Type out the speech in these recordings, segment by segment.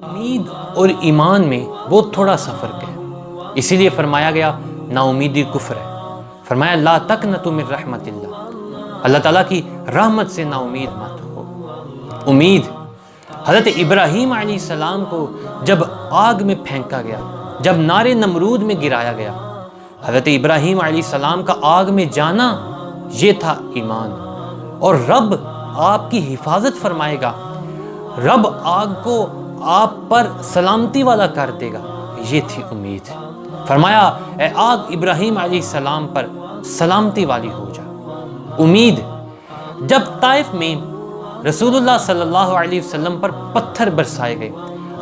امید اور ایمان میں بہت تھوڑا سا فرق ہے، اسی لیے فرمایا گیا نا امیدی کفر ہے۔ فرمایا لا تقنطوا من رحمت اللہ، اللہ تعالیٰ کی رحمت سے نا امید مت ہو۔ امید حضرت ابراہیم علیہ السلام کو جب آگ میں پھینکا گیا، جب نار نمرود میں گرایا گیا، حضرت ابراہیم علیہ السلام کا آگ میں جانا یہ تھا ایمان، اور رب آپ کی حفاظت فرمائے گا، رب آگ کو آپ پر سلامتی والا کر دے گا، یہ تھی امید۔ فرمایا اے آگ ابراہیم علیہ السلام پر سلامتی والی ہو جا۔ امید جب طائف میں رسول اللہ صلی اللہ علیہ وسلم پر پتھر برسائے گئے،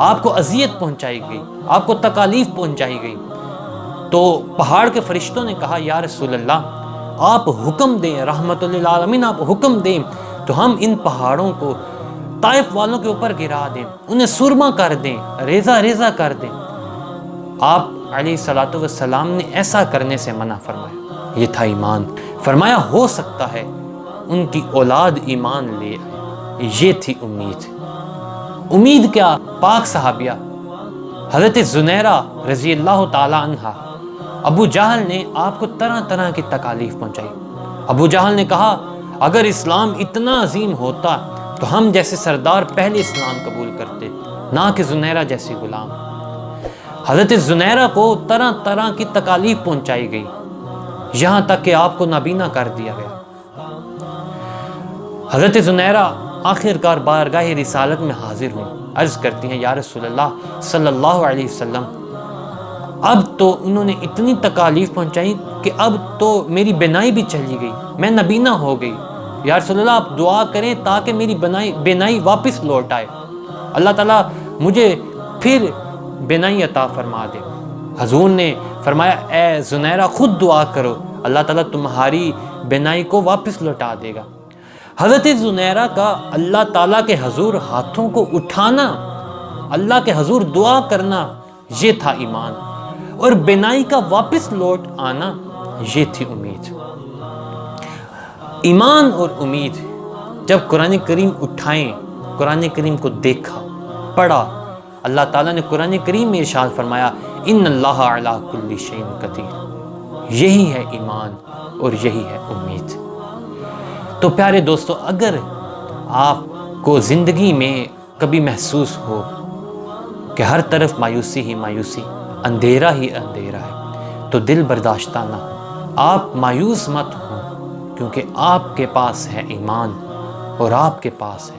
آپ کو اذیت پہنچائی گئی، آپ کو تکالیف پہنچائی گئی، تو پہاڑ کے فرشتوں نے کہا یا رسول اللہ آپ حکم دیں، رحمت للعالمین آپ حکم دیں تو ہم ان پہاڑوں کو طائف والوں کے اوپر گرا دیں، انہیں سرما کر دیں، ریزہ ریزہ کر دیں۔ آپ علیہ الصلوۃ والسلام نے ایسا کرنے سے منع فرمایا، یہ تھا ایمان۔ فرمایا ہو سکتا ہے ان کی اولاد ایمان لے آئے، یہ تھی امید۔ امید کیا؟ پاک صحابیہ حضرت زنیرہ رضی اللہ تعالی عنہا، ابو جہل نے آپ کو طرح طرح کی تکالیف پہنچائی۔ ابو جہل نے کہا اگر اسلام اتنا عظیم ہوتا تو ہم جیسے سردار پہلے اسلام قبول کرتے، نہ کہ زنیرہ جیسی غلام۔ حضرت زنیرہ کو طرح طرح کی تکالیف پہنچائی گئی، یہاں تک کہ آپ کو نابینا کر دیا گیا۔ حضرت زنیرہ آخر کار بارگاہ رسالت میں حاضر ہوئیں، عرض کرتی ہیں یا رسول اللہ صلی اللہ علیہ وسلم اب تو انہوں نے اتنی تکالیف پہنچائی کہ اب تو میری بینائی بھی چلی گئی، میں نابینا ہو گئی، یا رسول اللہ آپ دعا کریں تاکہ میری بینائی واپس لوٹ آئے، اللہ تعالیٰ مجھے پھر بینائی عطا فرما دے۔ حضور نے فرمایا اے زنیرہ خود دعا کرو، اللہ تعالیٰ تمہاری بینائی کو واپس لوٹا دے گا۔ حضرت زنیرہ کا اللہ تعالیٰ کے حضور ہاتھوں کو اٹھانا، اللہ کے حضور دعا کرنا، یہ تھا ایمان، اور بینائی کا واپس لوٹ آنا یہ تھی امید۔ ایمان اور امید جب قرآن کریم اٹھائیں، قرآن کریم کو دیکھا، پڑھا، اللہ تعالیٰ نے قرآن کریم میں ارشاد فرمایا ان اللہ علی کل شیء قدیر، یہی ہے ایمان اور یہی ہے امید۔ تو پیارے دوستو، اگر آپ کو زندگی میں کبھی محسوس ہو کہ ہر طرف مایوسی ہی مایوسی، اندھیرا ہی اندھیرا ہے، تو دل برداشتہ نہ ہو، آپ مایوس مت ہوں، کیونکہ آپ کے پاس ہے ایمان اور آپ کے پاس ہے